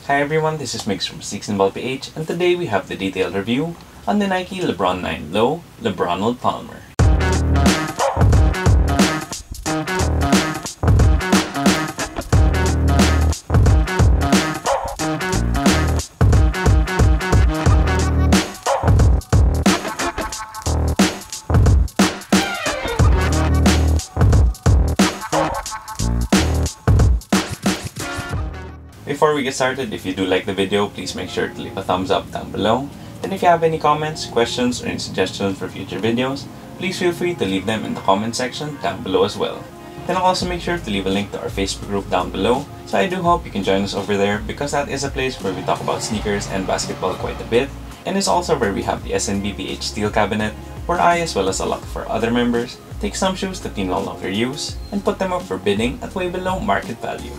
Hi everyone, this is Mix from 16ballph, and today we have the detailed review on the Nike LeBron 9 Low LeBronold Palmer. Before we get started, if you do like the video, please make sure to leave a thumbs up down below. And if you have any comments, questions, or any suggestions for future videos, please feel free to leave them in the comment section down below as well. Then I'll also make sure to leave a link to our Facebook group down below, so I do hope you can join us over there because that is a place where we talk about sneakers and basketball quite a bit, and it's also where we have the SNBPH steel cabinet where I, as well as a lot of our other members, take some shoes that we no longer use and put them up for bidding at way below market value.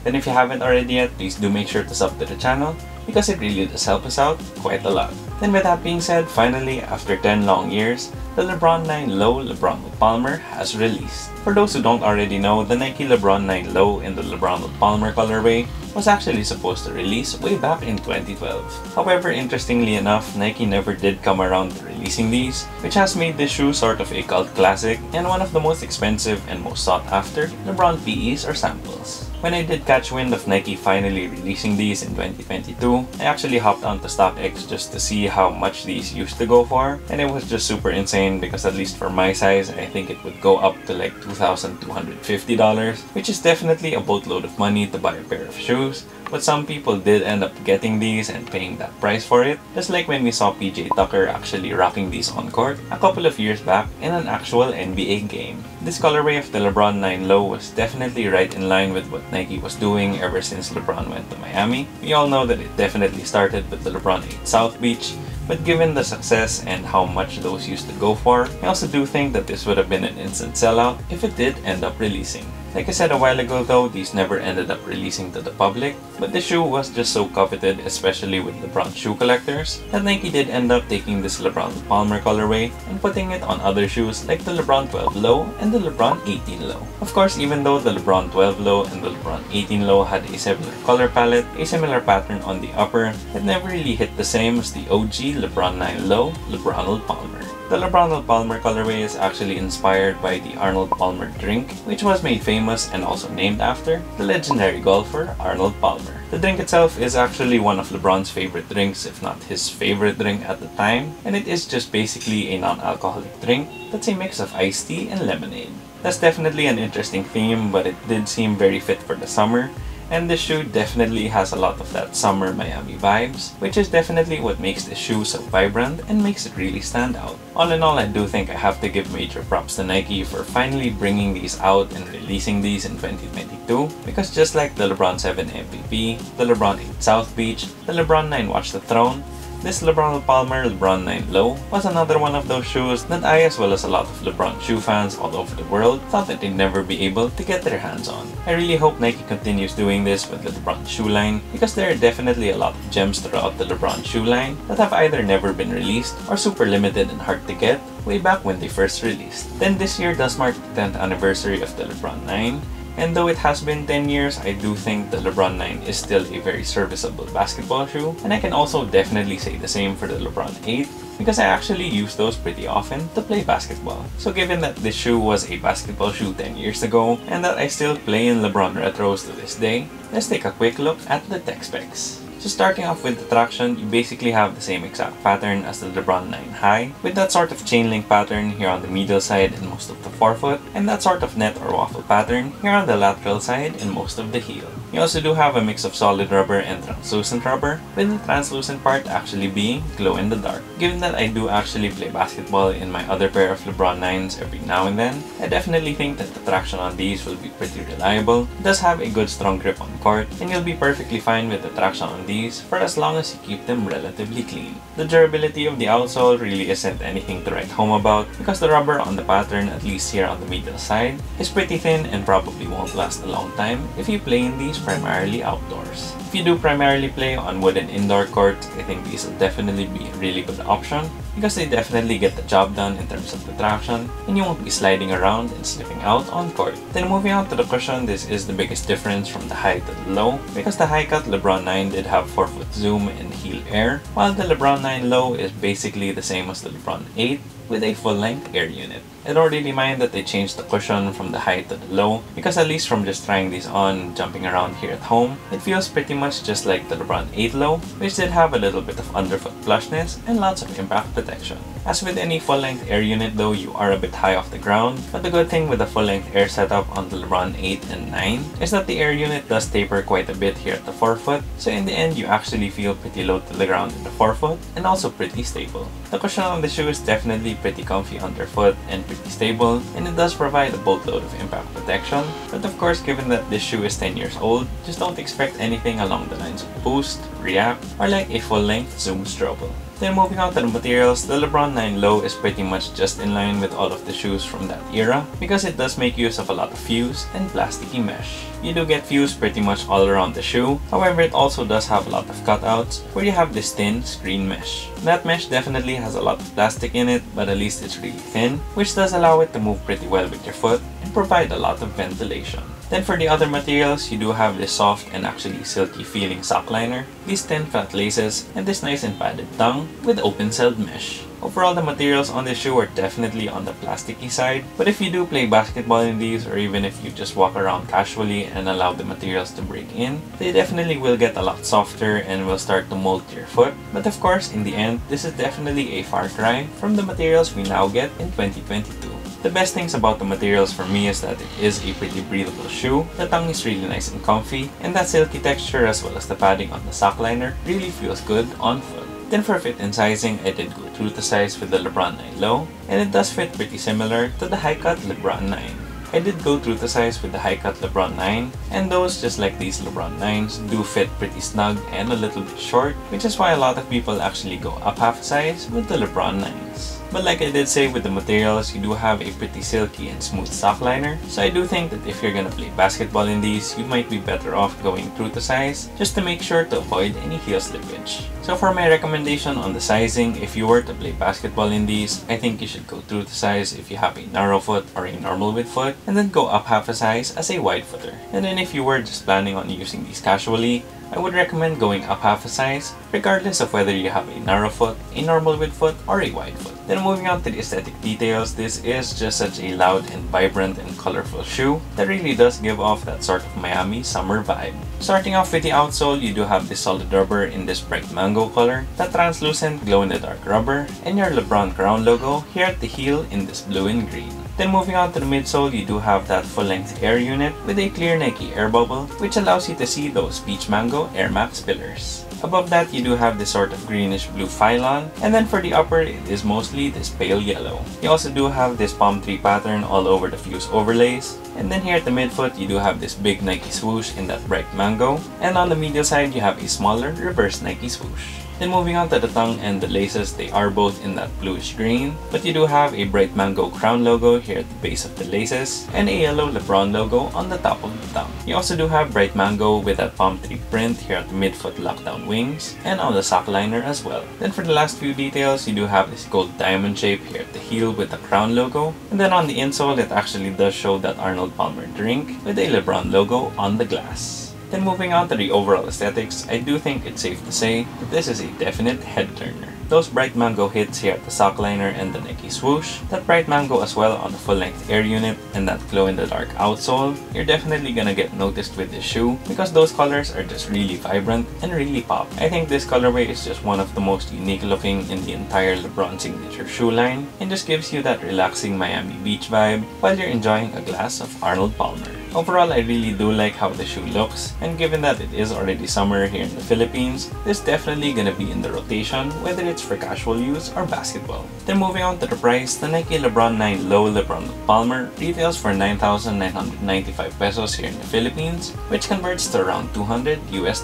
Then if you haven't already yet, please do make sure to sub to the channel because it really does help us out quite a lot. Then with that being said, finally, after 10 long years, the LeBron 9 Low LeBronold Palmer has released. For those who don't already know, the Nike LeBron 9 Low in the LeBronold Palmer colorway was actually supposed to release way back in 2012. However, interestingly enough, Nike never did come around to releasing these, which has made this shoe sort of a cult classic and one of the most expensive and most sought after LeBron PEs or samples. When I did catch wind of Nike finally releasing these in 2022, I actually hopped onto StockX just to see how much these used to go for, and it was just super insane because at least for my size, I think it would go up to like $2,250, which is definitely a boatload of money to buy a pair of shoes. But some people did end up getting these and paying that price for it, just like when we saw PJ Tucker actually rocking these on court a couple of years back in an actual NBA game. This colorway of the LeBron 9 Low was definitely right in line with what Nike was doing ever since LeBron went to Miami. We all know that it definitely started with the LeBron 8 South Beach, but given the success and how much those used to go for, I also do think that this would have been an instant sellout if it did end up releasing. Like I said a while ago though, these never ended up releasing to the public, but the shoe was just so coveted, especially with LeBron shoe collectors, that Nike did end up taking this LeBron Palmer colorway and putting it on other shoes like the LeBron 12 Low and the LeBron 18 Low. Of course, even though the LeBron 12 Low and the LeBron 18 Low had a similar color palette, a similar pattern on the upper, it never really hit the same as the OG LeBron 9 Low LeBronold Palmer. The LeBronold Palmer colorway is actually inspired by the Arnold Palmer drink, which was made famous and also named after the legendary golfer Arnold Palmer. The drink itself is actually one of LeBron's favorite drinks, if not his favorite drink at the time, and it is just basically a non-alcoholic drink that's a mix of iced tea and lemonade. That's definitely an interesting theme, but it did seem very fit for the summer, and this shoe definitely has a lot of that summer Miami vibes, which is definitely what makes this shoe so vibrant and makes it really stand out. All in all, I do think I have to give major props to Nike for finally bringing these out and releasing these in 2022, because just like the LeBron 7 MVP, the LeBron 8 South Beach, the LeBron 9 Watch the Throne, this LeBronold Palmer LeBron 9 Low was another one of those shoes that I, as well as a lot of LeBron shoe fans all over the world, thought that they'd never be able to get their hands on. I really hope Nike continues doing this with the LeBron shoe line, because there are definitely a lot of gems throughout the LeBron shoe line that have either never been released or super limited and hard to get way back when they first released. Then this year does mark the 10th anniversary of the LeBron 9. And though it has been 10 years, I do think the LeBron 9 is still a very serviceable basketball shoe, and I can also definitely say the same for the LeBron 8 because I actually use those pretty often to play basketball. So given that this shoe was a basketball shoe 10 years ago and that I still play in LeBron retros to this day, let's take a quick look at the tech specs. So starting off with the traction, you basically have the same exact pattern as the LeBron 9 High, with that sort of chain link pattern here on the medial side and most of the forefoot, and that sort of net or waffle pattern here on the lateral side and most of the heel. You also do have a mix of solid rubber and translucent rubber, with the translucent part actually being glow in the dark. Given that I do actually play basketball in my other pair of LeBron 9s every now and then, I definitely think that the traction on these will be pretty reliable. It does have a good strong grip on court, and you'll be perfectly fine with the traction on these for as long as you keep them relatively clean. The durability of the outsole really isn't anything to write home about because the rubber on the pattern, at least here on the medial side, is pretty thin and probably won't last a long time if you play in these primarily outdoors. If you do primarily play on wooden indoor courts, I think these will definitely be a really good option. because they definitely get the job done in terms of the traction, and you won't be sliding around and slipping out on court. Then moving on to the cushion, this is the biggest difference from the high to the low, because the high-cut LeBron 9 did have 4-foot zoom and heel air, while the LeBron 9 low is basically the same as the LeBron 8 with a full-length air unit. I don't really mind that they changed the cushion from the high to the low, because at least from just trying these on jumping around here at home, it feels pretty much just like the LeBron 8 low, which did have a little bit of underfoot flushness and lots of impact protection. As with any full-length air unit though, you are a bit high off the ground, but the good thing with the full-length air setup on the LeBron 8 and 9 is that the air unit does taper quite a bit here at the forefoot, so in the end you actually feel pretty low to the ground in the forefoot and also pretty stable. The cushion on the shoe is definitely pretty comfy underfoot and pretty stable, and it does provide a boatload of impact protection, but of course given that this shoe is 10 years old, just don't expect anything along the lines of boost, react, or like a full-length zoom strobel. Then moving on to the materials, the LeBron 9 Low is pretty much just in line with all of the shoes from that era, because it does make use of a lot of fuse and plasticky mesh. You do get fuse pretty much all around the shoe, however it also does have a lot of cutouts where you have this thin screen mesh. That mesh definitely has a lot of plastic in it, but at least it's really thin, which does allow it to move pretty well with your foot and provide a lot of ventilation. Then for the other materials, you do have this soft and actually silky feeling sock liner, these thin flat laces, and this nice and padded tongue with open-celled mesh. Overall, the materials on this shoe are definitely on the plasticky side, but if you do play basketball in these, or even if you just walk around casually and allow the materials to break in, they definitely will get a lot softer and will start to mold to your foot. But of course, in the end, this is definitely a far cry from the materials we now get in 2022. The best things about the materials for me is that it is a pretty breathable shoe, the tongue is really nice and comfy, and that silky texture as well as the padding on the sock liner really feels good on foot. Then for fit and sizing, I did go true to size with the LeBron 9 Low, and it does fit pretty similar to the high-cut LeBron 9. I did go true to size with the high-cut LeBron 9, and those, just like these LeBron 9s, do fit pretty snug and a little bit short, which is why a lot of people actually go up half a size with the LeBron 9s. But like I did say with the materials, you do have a pretty silky and smooth sock liner, so I do think that if you're gonna play basketball in these, you might be better off going true to size, just to make sure to avoid any heel slippage. So for my recommendation on the sizing, if you were to play basketball in these, I think you should go true to size if you have a narrow foot or a normal width foot, and then go up half a size as a wide footer. And then if you were just planning on using these casually, I would recommend going up half a size, regardless of whether you have a narrow foot, a normal width foot, or a wide foot. Then moving on to the aesthetic details, this is just such a loud and vibrant and colorful shoe that really does give off that sort of Miami summer vibe. Starting off with the outsole, you do have this solid rubber in this bright mango color, that translucent glow-in-the-dark rubber, and your LeBron crown logo here at the heel in this blue and green. Then moving on to the midsole, you do have that full-length air unit with a clear Nike air bubble, which allows you to see those Peach Mango Air Max pillars. Above that, you do have this sort of greenish blue phylon, and then for the upper, it is mostly this pale yellow. You also do have this palm tree pattern all over the fuse overlays, and then here at the midfoot, you do have this big Nike swoosh in that bright mango, and on the medial side, you have a smaller reverse Nike swoosh. Then moving on to the tongue and the laces, they are both in that bluish green, but you do have a bright mango crown logo here at the base of the laces, and a yellow LeBron logo on the top of the tongue. You also do have bright mango with that palm tree print here at the midfoot lockdown wings, and on the sock liner as well. Then for the last few details, you do have this gold diamond shape here at the heel with the crown logo, and then on the insole, it actually does show that Arnold Palmer drink with a LeBron logo on the glass. Then moving on to the overall aesthetics, I do think it's safe to say that this is a definite head-turner. Those bright mango hits here at the sock liner and the Nike swoosh, that bright mango as well on the full-length air unit, and that glow-in-the-dark outsole, you're definitely gonna get noticed with this shoe because those colors are just really vibrant and really pop. I think this colorway is just one of the most unique looking in the entire LeBron signature shoe line, and just gives you that relaxing Miami Beach vibe while you're enjoying a glass of Arnold Palmer. Overall, I really do like how the shoe looks, and given that it is already summer here in the Philippines, this is definitely gonna be in the rotation, whether it's for casual use or basketball. Then moving on to the price, the Nike LeBron 9 Low LeBronold Palmer retails for 9,995 pesos here in the Philippines, which converts to around $200 US.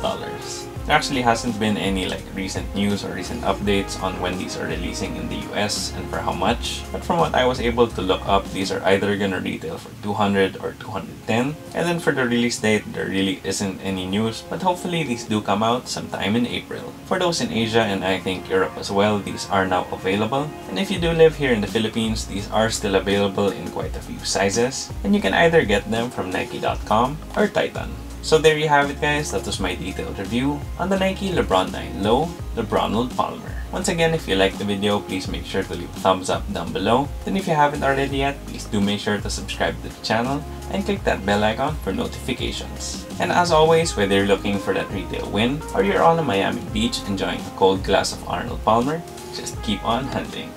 There actually hasn't been any like recent news or recent updates on when these are releasing in the US and for how much. But from what I was able to look up, these are either gonna retail for 200 or 210. And then for the release date, there really isn't any news, but hopefully these do come out sometime in April. For those in Asia and I think Europe as well, these are now available. And if you do live here in the Philippines, these are still available in quite a few sizes. And you can either get them from Nike.com or Titan. So there you have it guys, that was my detailed review on the Nike LeBron 9 Low LeBronold Palmer. Once again, if you liked the video, please make sure to leave a thumbs up down below. Then if you haven't already yet, please do make sure to subscribe to the channel and click that bell icon for notifications. And as always, whether you're looking for that retail win or you're on a Miami beach enjoying a cold glass of Arnold Palmer, just keep on hunting.